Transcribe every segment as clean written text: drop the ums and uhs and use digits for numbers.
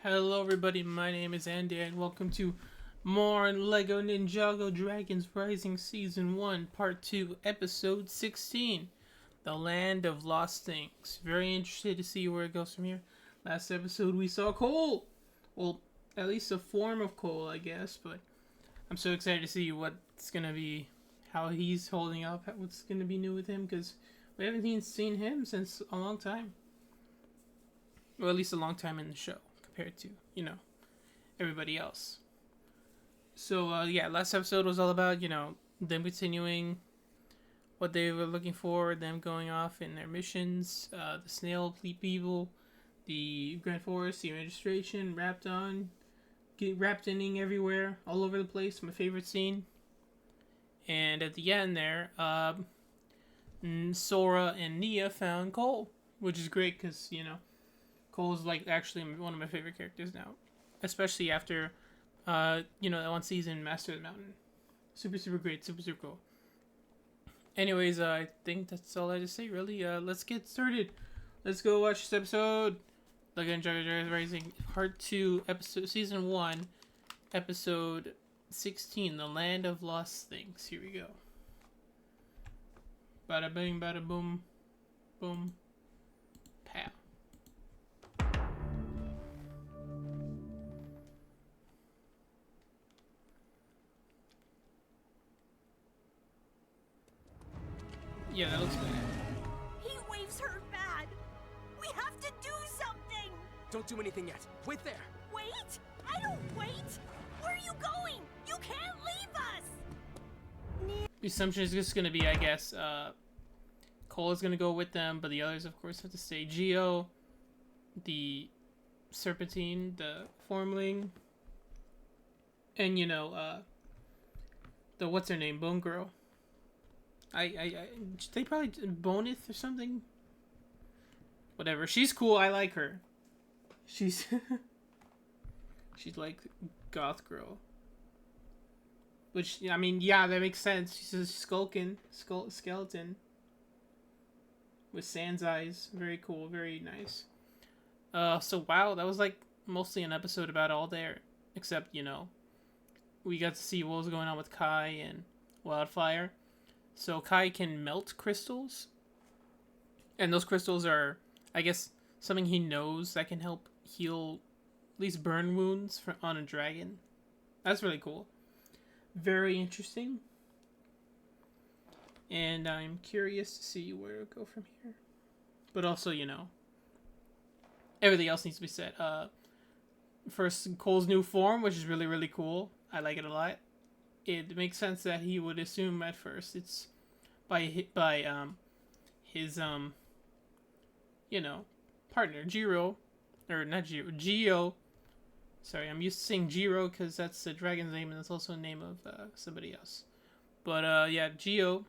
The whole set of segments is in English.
Hello everybody, my name is Andy and welcome to more LEGO Ninjago Dragons Rising Season 1 Part 2 Episode 16, The Land of Lost Things. Very interested to see where it goes from here. Last episode we saw Cole! Well, at least a form of Cole, I guess, but I'm so excited to see what's gonna be, how he's holding up, what's gonna be new with him, because we haven't seen him since a long time. Or at least a long time in the show compared to, everybody else. So, last episode was all about, them continuing what they were looking for, them going off in their missions, the snail people, the Grand Forest, the registration, wrapped inning everywhere, all over the place, my favorite scene. And at the end there, Sora and Nia found Cole, which is great because, Cole's like actually one of my favorite characters now, especially after, that one season, Master of the Mountain. Super, super great, super, super cool. Anyways, I think that's all I have to say, really. Let's get started. Let's go watch this episode. LEGO Ninjago Rising Part 2, Season 1, Episode 16, The Land of Lost Things. Here we go. Bada bing, bada boom, boom, pow. Yeah, that looks bad. Heat waves hurt bad. We have to do something. Don't do anything yet. Wait there. Wait? I don't wait. Where are you going? You can't leave us. The assumption is just going to be, I guess, Cole is going to go with them, but the others, of course, have to stay. Geo, the Serpentine, the Formling, and, the what's-her-name, Bone Girl. They probably Boneth or something. Whatever. She's cool. I like her. She's she's like goth girl. Which I mean, yeah, that makes sense. She's a skeleton with Sans eyes. Very cool. Very nice. So wow, that was like mostly an episode about all there, except we got to see what was going on with Kai and Wildfire. So Kai can melt crystals. And those crystals are, I guess, something he knows that can help heal, at least burn wounds on a dragon. That's really cool. Very interesting. And I'm curious to see where it'll go from here. But also, everything else needs to be said. First, Cole's new form, which is really, really cool. I like it a lot. It makes sense that he would assume at first it's by his partner Jiro, or not Jiro, Geo. Sorry, I'm used to saying Jiro because that's the dragon's name and that's also the name of somebody else. But Geo,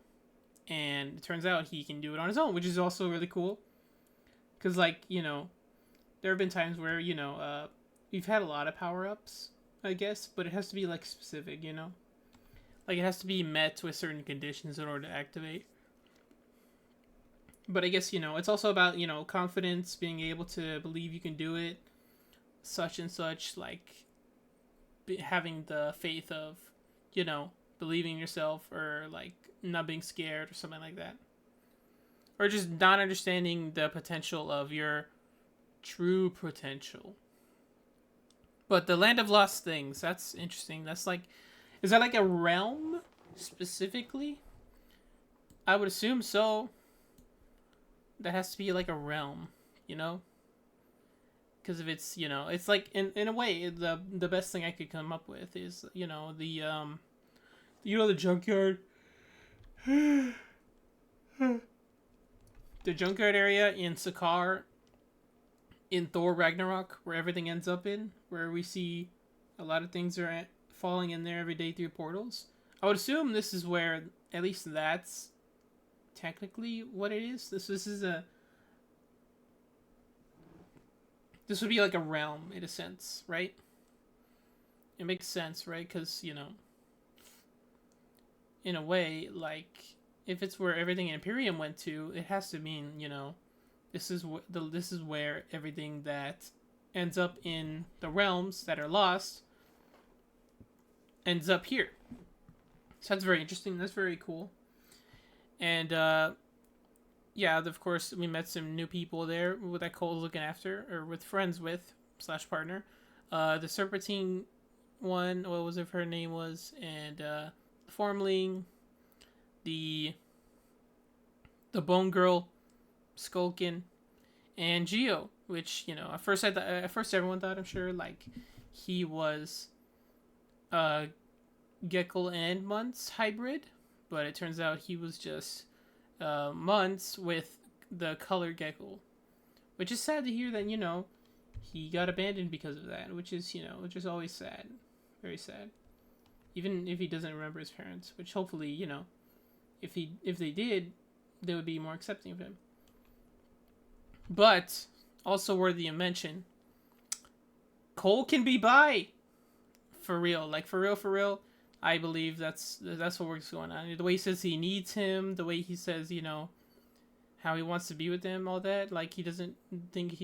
and it turns out he can do it on his own, which is also really cool. Because there have been times where we've had a lot of power ups, I guess, but it has to be like specific, Like, it has to be met with certain conditions in order to activate. But I guess, it's also about, confidence, being able to believe you can do it, such and such, like, having the faith of, believing in yourself, or, like, not being scared, or something like that. Or just not understanding the potential of your true potential. But the Land of Lost Things, that's interesting. That's like... Is that like a realm, specifically? I would assume so. That has to be like a realm, Because if it's, it's like, in a way, the best thing I could come up with is, the junkyard. The junkyard area in Sakaar, in Thor Ragnarok, where everything ends up in, where we see a lot of things are at. Falling in there every day through portals. I would assume this is where, at least that's technically what it is. This would be like a realm in a sense, right? It makes sense, right? Because in a way, like if it's where everything in Imperium went to, it has to mean this is where everything that ends up in the realms that are lost ends up here. So that's very interesting. That's very cool. And yeah, of course, we met some new people there that Cole's looking after, or with friends with / partner. The Serpentine one, what was it her name was, and Formling, the Bone Girl, Skulkin, and Geo, which at first everyone thought, I'm sure, like he was Gecko and Muntz hybrid, but it turns out he was just Muntz with the colored Gecko, which is sad to hear that he got abandoned because of that, which is always sad, very sad. Even if he doesn't remember his parents, which hopefully if they did, they would be more accepting of him. But also worthy of mention, Cole can be bi. For real, like for real. I believe that's what's going on. The way he says he needs him, the way he says, how he wants to be with him, all that. Like he doesn't think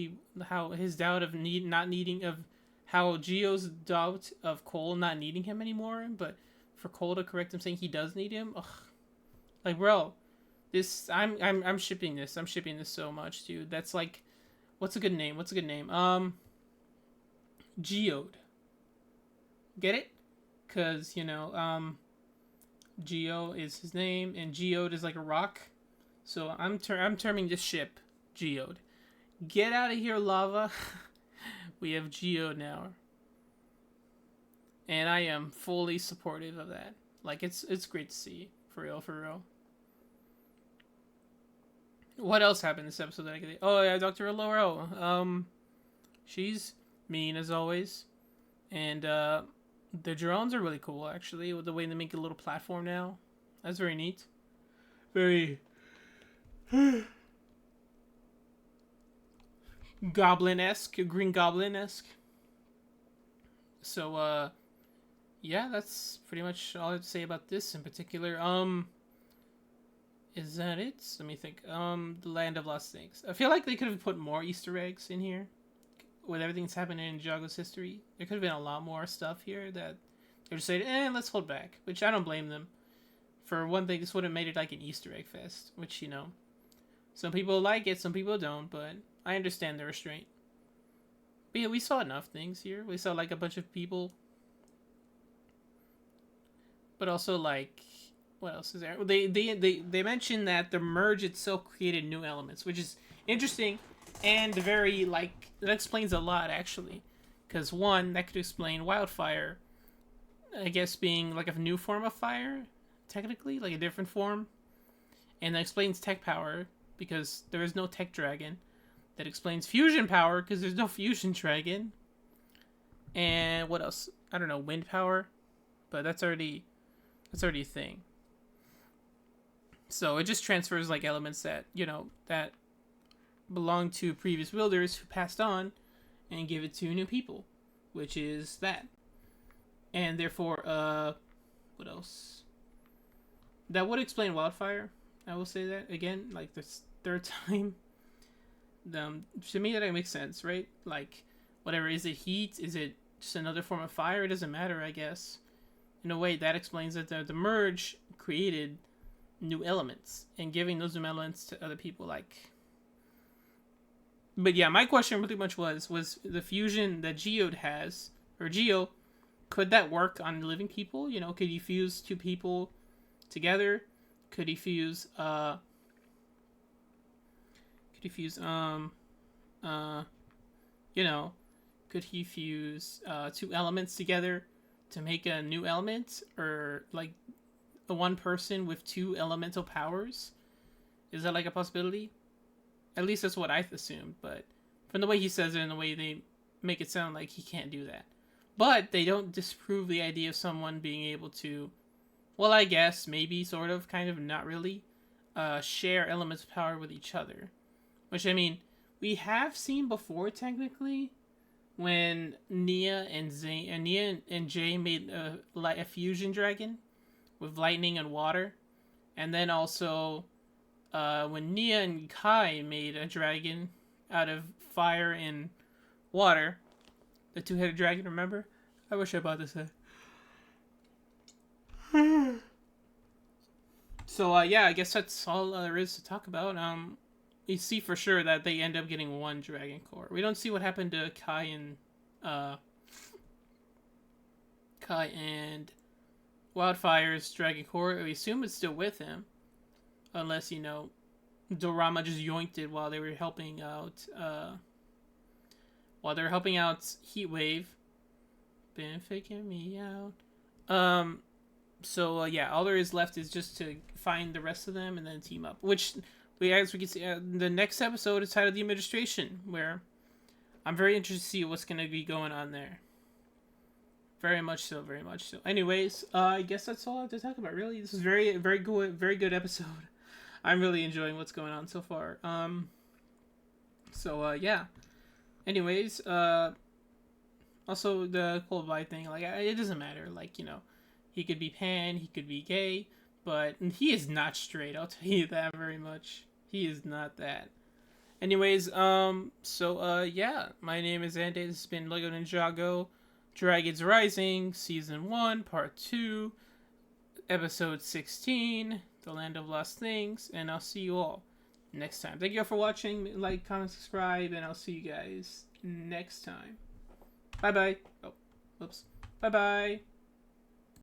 how his doubt of how Geo's doubt of Cole not needing him anymore, but for Cole to correct him saying he does need him. Ugh. Like, bro, I'm shipping this. I'm shipping this so much, dude. That's like, what's a good name? Geode. Get it? Cause Geo is his name, and Geode is like a rock. So I'm terming this ship Geode. Get out of here, lava. We have Geode now, and I am fully supportive of that. Like it's great to see, for real. What else happened this episode that I could? Oh yeah, Dr. Aloro. She's mean as always, and the drones are really cool actually. With the way they make a little platform now, that's very neat. Very goblin-esque, Green Goblin-esque. So yeah, that's pretty much all I have to say about this in particular. Is that it? Let me think. The Land of Lost Things. I feel like they could have put more Easter eggs in here. With everything that's happening in Ninjago's history, there could have been a lot more stuff here that they just said, let's hold back. Which I don't blame them. For one thing, this would have made it like an Easter egg fest. Which, some people like it, some people don't, but I understand the restraint. But yeah, we saw enough things here. We saw like a bunch of people. But also like, what else is there? They mentioned that the merge itself created new elements, which is interesting and very like that explains a lot actually, because one that could explain wildfire, I guess being like a new form of fire, technically like a different form, and that explains tech power because there is no tech dragon. That explains fusion power because there's no fusion dragon. And what else? I don't know, wind power, but that's already a thing. So it just transfers like elements that that belong to previous wielders who passed on and give it to new people, which is that. And therefore, what else? That would explain wildfire. I will say that again, like this third time. To me, that makes sense, right? Like, whatever, is it heat? Is it just another form of fire? It doesn't matter, I guess. In a way, that explains that the merge created new elements and giving those new elements to other people, like. But yeah, my question pretty much was the fusion that Geode has, or Geo, could that work on living people? Could he fuse two people together? Could he fuse could he fuse two elements together to make a new element, or like a one person with two elemental powers? Is that like a possibility? At least that's what I assumed, but from the way he says it and the way they make it sound like he can't do that. But they don't disprove the idea of someone being able to, well, I guess, maybe, sort of, kind of, not really, share elements of power with each other. Which, I mean, we have seen before, technically, when Nia and Jay made a fusion dragon with lightning and water. And then also, when Nia and Kai made a dragon out of fire and water. The two-headed dragon, remember? I wish I bought this set. So, yeah, I guess that's all there is to talk about. You see for sure that they end up getting one Dragon Core. We don't see what happened to Kai and Wildfire's Dragon Core. We assume it's still with him. Unless, Dorama just yoinked it while they were helping out, Heatwave. Been faking me out. So yeah, all there is left is just to find the rest of them and then team up. Which, as we can see, the next episode is titled The Administration, where I'm very interested to see what's going to be going on there. Very much so, very much so. Anyways, I guess that's all I have to talk about, really. This is very good episode. I'm really enjoying what's going on so far. Yeah. Anyways, also the cold vibe thing, like, it doesn't matter. Like, he could be pan, he could be gay, but he is not straight, I'll tell you that very much. He is not that. Anyways, yeah, my name is ANDAY. This has been LEGO Ninjago Dragons Rising, Season 1, Part 2, Episode 16, The Land of Lost Things, and I'll see you all next time. Thank you all for watching. Like, comment, subscribe, and I'll see you guys next time. Bye-bye. Oh, whoops. Bye-bye.